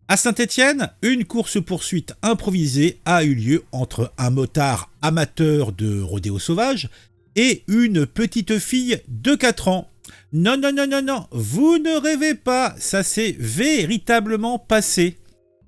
À Saint-Étienne, une course-poursuite improvisée a eu lieu entre un motard amateur de rodéo sauvage et une petite fille de 4 ans. Non, non, non, non, non, vous ne rêvez pas, ça s'est véritablement passé.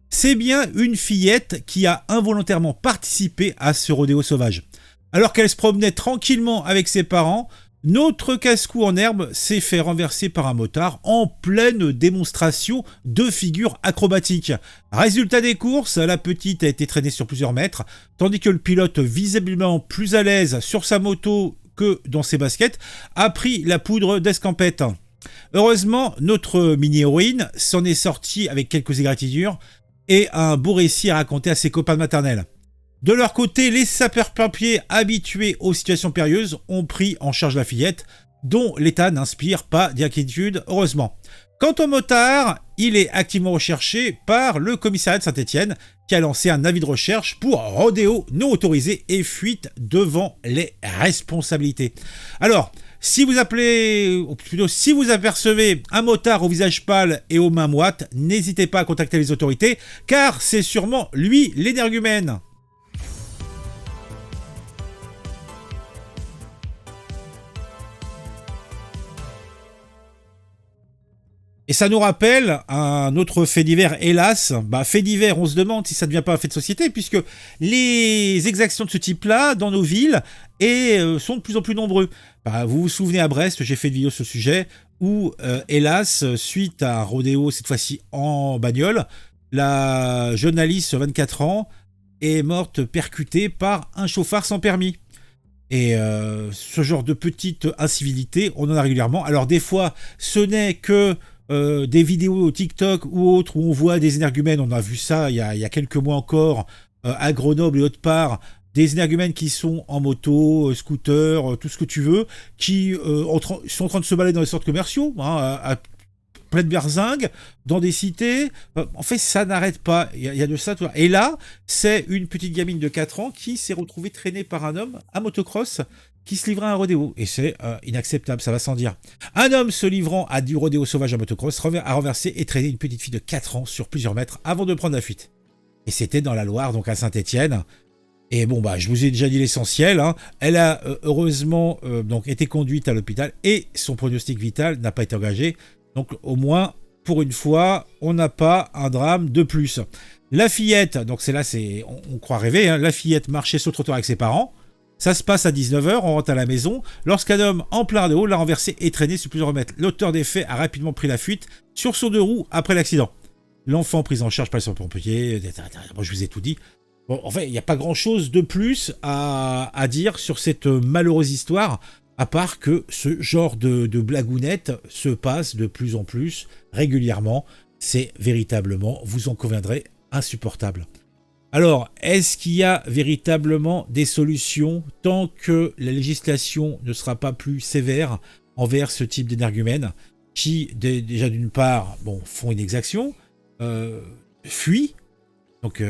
C'est bien une fillette qui a involontairement participé à ce rodéo sauvage. Alors qu'elle se promenait tranquillement avec ses parents, notre casse-cou en herbe s'est fait renverser par un motard en pleine démonstration de figures acrobatiques. Résultat des courses, la petite a été traînée sur plusieurs mètres, tandis que le pilote, visiblement plus à l'aise sur sa moto que dans ses baskets, a pris la poudre d'escampette. Heureusement, notre mini-héroïne s'en est sortie avec quelques égratignures et un beau récit à raconter à ses copains de maternelle. De leur côté, les sapeurs-pompiers habitués aux situations périlleuses ont pris en charge la fillette, dont l'état n'inspire pas d'inquiétude, heureusement. Quant au motard, il est activement recherché par le commissariat de Saint-Étienne, qui a lancé un avis de recherche pour rodéo non autorisé et fuite devant les responsabilités. Alors, si vous appelez, ou plutôt si vous apercevez un motard au visage pâle et aux mains moites, n'hésitez pas à contacter les autorités, car c'est sûrement lui l'énergumène. Et ça nous rappelle un autre fait divers, hélas. Fait divers, on se demande si ça ne devient pas un fait de société, puisque les exactions de ce type-là, dans nos villes, sont de plus en plus nombreux. Vous vous souvenez, à Brest, j'ai fait une vidéo sur ce sujet, où, hélas, suite à un rodéo, cette fois-ci en bagnole, la jeune Alice, 24 ans, est morte percutée par un chauffard sans permis. Et ce genre de petite incivilité, on en a régulièrement. Alors des fois, ce n'est que des vidéos TikTok ou autres où on voit des énergumènes, on a vu ça il y a quelques mois encore, à Grenoble et autre part, des énergumènes qui sont en moto, scooter, tout ce que tu veux, qui sont en train de se balader dans les centres commerciaux, à pleine berzingue, dans des cités. En fait, ça n'arrête pas. Il y a de ça. Et là, c'est une petite gamine de 4 ans qui s'est retrouvée traînée par un homme à motocross qui se livrait à un rodéo. Et c'est inacceptable, ça va sans dire. Un homme se livrant à du rodéo sauvage à motocross a renversé et traîné une petite fille de 4 ans sur plusieurs mètres avant de prendre la fuite. Et c'était dans la Loire, donc à Saint-Étienne. Et bon, je vous ai déjà dit l'essentiel. Elle a heureusement donc été conduite à l'hôpital et son pronostic vital n'a pas été engagé. Donc au moins, pour une fois, on n'a pas un drame de plus. La fillette, donc on croit rêver, la fillette marchait sur le trottoir avec ses parents. Ça se passe à 19h, on rentre à la maison, lorsqu'un homme en plein rodéo l'a renversé et traîné sur plusieurs mètres. L'auteur des faits a rapidement pris la fuite sur son 2 roues après l'accident. L'enfant pris en charge par les sapeurs-pompiers, moi je vous ai tout dit. Bon, en fait, il n'y a pas grand-chose de plus à dire sur cette malheureuse histoire, à part que ce genre de blagounette se passe de plus en plus régulièrement. C'est véritablement, vous en conviendrez, insupportable. Alors, est-ce qu'il y a véritablement des solutions tant que la législation ne sera pas plus sévère envers ce type d'énergumènes qui, déjà d'une part, font une exaction, fuient, donc,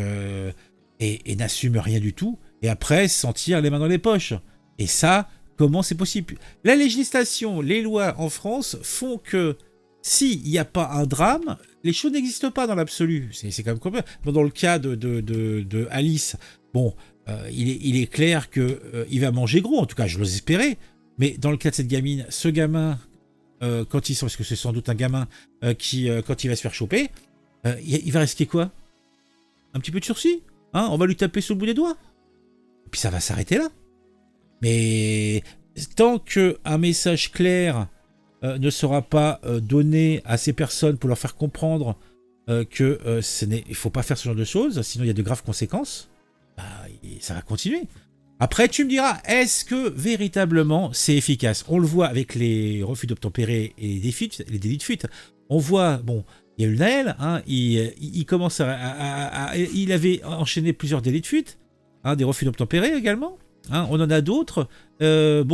et n'assument rien du tout, et après s'en tirent les mains dans les poches. Et ça, comment c'est possible? La législation, les lois en France font que s'il n'y a pas un drame, les choses n'existent pas dans l'absolu. C'est quand même comme dans le cas de Alice. Il est clair qu'il va manger gros, en tout cas je l'ose espérer. Mais dans le cas de cette gamine, ce gamin, parce que c'est sans doute un gamin qui, quand il va se faire choper, il va risquer quoi? Un petit peu de sursis, on va lui taper sur le bout des doigts. Et puis ça va s'arrêter là. Mais tant qu'un message clair ne sera pas donné à ces personnes pour leur faire comprendre qu'il ne faut pas faire ce genre de choses, sinon il y a de graves conséquences, ça va continuer. Après, tu me diras, est-ce que véritablement c'est efficace? On le voit avec les refus d'obtempérer et les délits de fuite. On voit, il y a eu Naël, il commence il avait enchaîné plusieurs délits de fuite, des refus d'obtempérer également. On en a d'autres.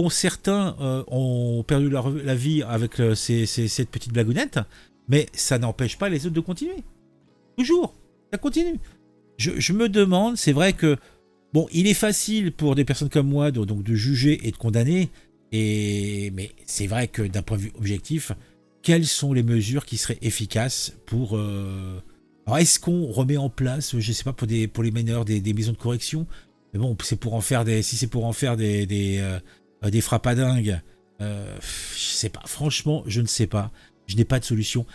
Certains ont perdu la vie avec cette petite blagounette, mais ça n'empêche pas les autres de continuer. Toujours, ça continue. Je me demande, c'est vrai que il est facile pour des personnes comme moi de juger et de condamner, mais c'est vrai que d'un point de vue objectif, quelles sont les mesures qui seraient efficaces pour Alors est-ce qu'on remet en place, je sais pas, pour les mineurs, des maisons de correction? Mais bon, c'est pour en faire si c'est pour en faire des frappadingues, je sais pas. Franchement, je ne sais pas. Je n'ai pas de solution.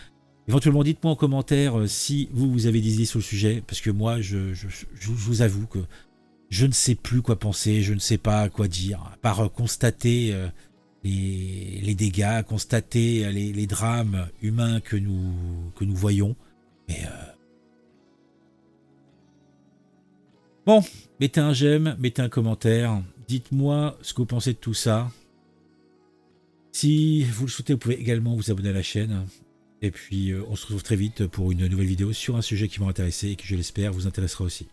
Éventuellement, dites-moi en commentaire si vous avez des idées sur le sujet, parce que moi, je vous avoue que je ne sais plus quoi penser, je ne sais pas quoi dire, à part constater les dégâts, constater les drames humains que nous voyons. Mais bon, mettez un j'aime, mettez un commentaire, dites-moi ce que vous pensez de tout ça. Si vous le souhaitez, vous pouvez également vous abonner à la chaîne. Et puis, on se retrouve très vite pour une nouvelle vidéo sur un sujet qui m'a intéressé et qui, je l'espère, vous intéressera aussi.